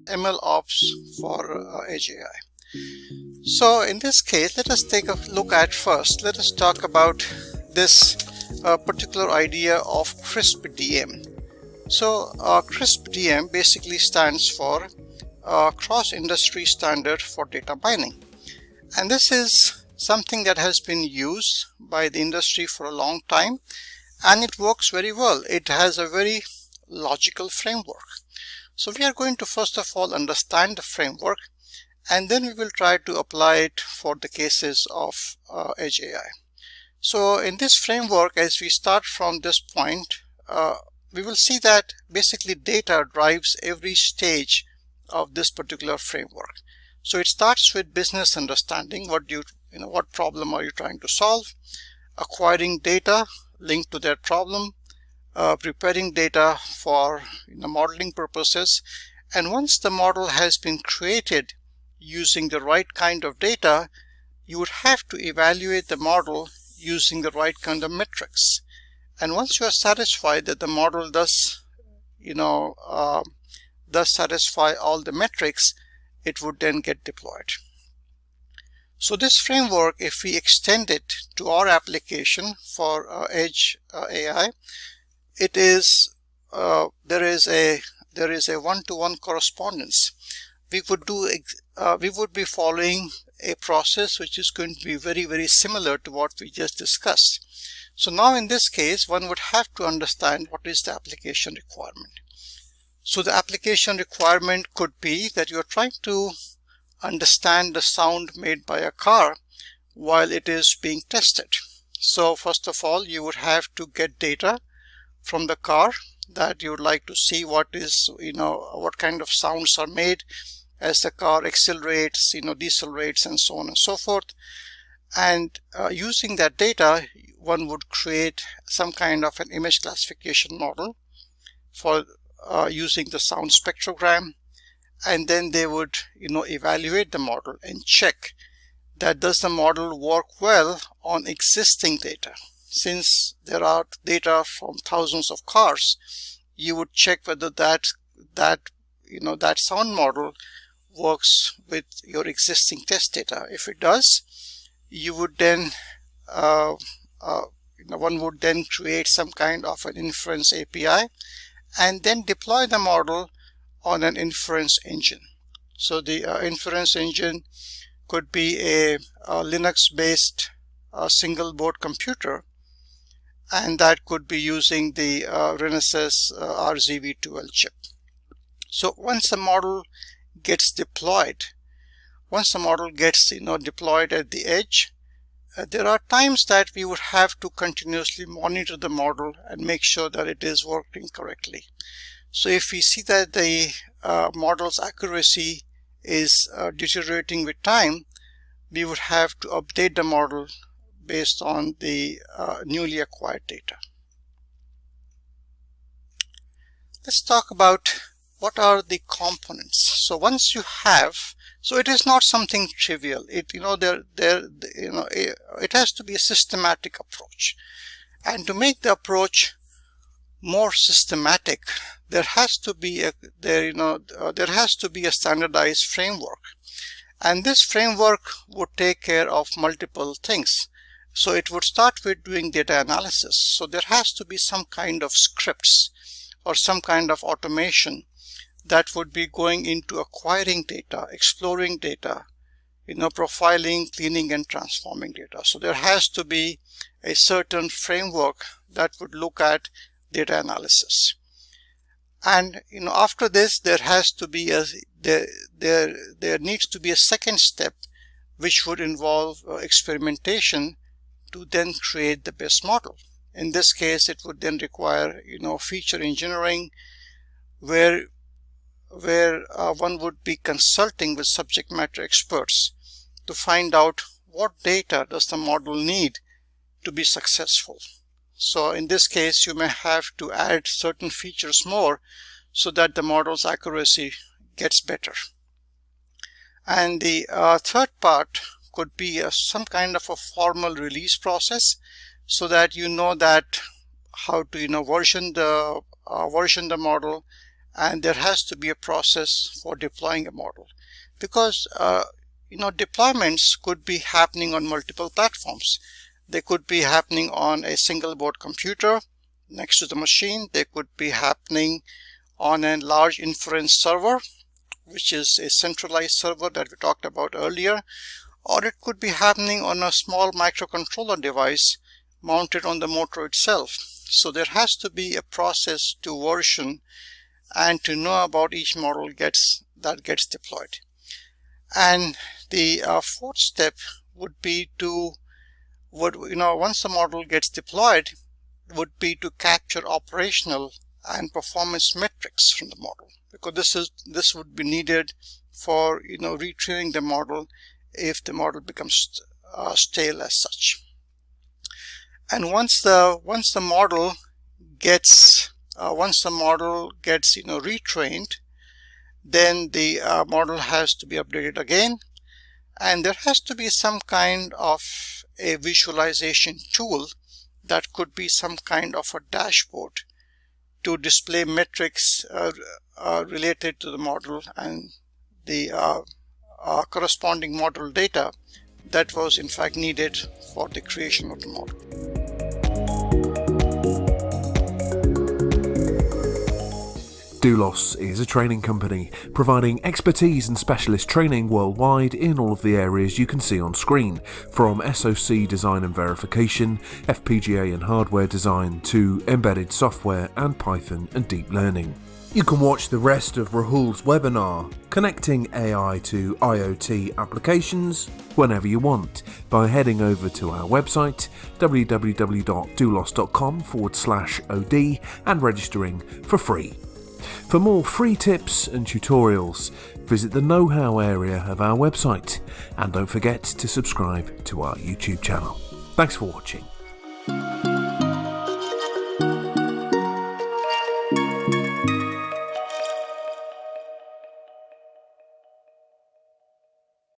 MLops for Edge AI. So in this case, let us take a look at first. Let us talk about this particular idea of CRISP-DM. So CRISP-DM basically stands for Cross-Industry Standard for Data Mining. And this is something that has been used by the industry for a long time, and it works very well. It has a very logical framework. So we are going to first of all understand the framework, and then we will try to apply it for the cases of Edge AI. So in this framework, as we start from this point, we will see that basically data drives every stage of this particular framework. So it starts with business understanding. What problem are you trying to solve? Acquiring data linked to that problem, preparing data for modeling purposes, and once the model has been created using the right kind of data, you would have to evaluate the model using the right kind of metrics. And once you are satisfied that the model does satisfy all the metrics, it would then get deployed. So this framework, if we extend it to our application for Edge AI, it is there is a one-to-one correspondence. We would be following a process which is going to be very, very similar to what we just discussed. So now in this case, one would have to understand what is the application requirement. So the application requirement could be that you are trying to understand the sound made by a car while it is being tested. So first of all, you would have to get data from the car that you would like to see what kind of sounds are made as the car accelerates, decelerates, and so on and so forth. And using that data, one would create some kind of an image classification model for using the sound spectrogram, and then they would evaluate the model and check that does the model work well on existing data. Since there are data from thousands of cars, you would check whether that sound model works with your existing test data. If it does, you would then one would then create some kind of an inference API and then deploy the model on an inference engine. So the inference engine could be a Linux-based single board computer, and that could be using the Renesas RZV2L chip. So once the model gets deployed, deployed at the edge, there are times that we would have to continuously monitor the model and make sure that it is working correctly. So if we see that the model's accuracy is deteriorating with time, we would have to update the model based on the newly acquired data. Let's talk about what are the components. So once you have, so it is not something trivial. It has to be a systematic approach, and to make the approach more systematic, there has to be a standardized framework, and this framework would take care of multiple things. So it would start with doing data analysis. So there has to be some kind of scripts or some kind of automation that would be going into acquiring data, exploring data, profiling, cleaning, and transforming data. So there has to be a certain framework that would look at data analysis. And after this, there has to be there needs to be a second step, which would involve experimentation to then create the best model. In this case, it would then require feature engineering, where one would be consulting with subject matter experts to find out what data does the model need to be successful. So in this case, you may have to add certain features more so that the model's accuracy gets better. And the third part could be some kind of a formal release process, so that that how to version the model and there has to be a process for deploying a model, because deployments could be happening on multiple platforms. They could be happening on a single board computer next to the machine. They could be happening on a large inference server, which is a centralized server that we talked about earlier, or it could be happening on a small microcontroller device mounted on the motor itself. So there has to be a process to version and to know about each model that gets deployed. And the fourth step would be to, once the model gets deployed, would be to capture operational and performance metrics from the model, because this would be needed for retraining the model if the model becomes stale as such. And once the model gets retrained, then the model has to be updated again, and there has to be some kind of a visualization tool that could be some kind of a dashboard to display metrics related to the model and the corresponding model data that was in fact needed for the creation of the model. Doulos is a training company providing expertise and specialist training worldwide in all of the areas you can see on screen, from SoC design and verification, FPGA and hardware design, to embedded software and Python and deep learning. You can watch the rest of Rahul's webinar, Connecting AI to IoT Applications, whenever you want by heading over to our website www.doulos.com/od and registering for free. For more free tips and tutorials, visit the know-how area of our website, and don't forget to subscribe to our YouTube channel. Thanks for watching.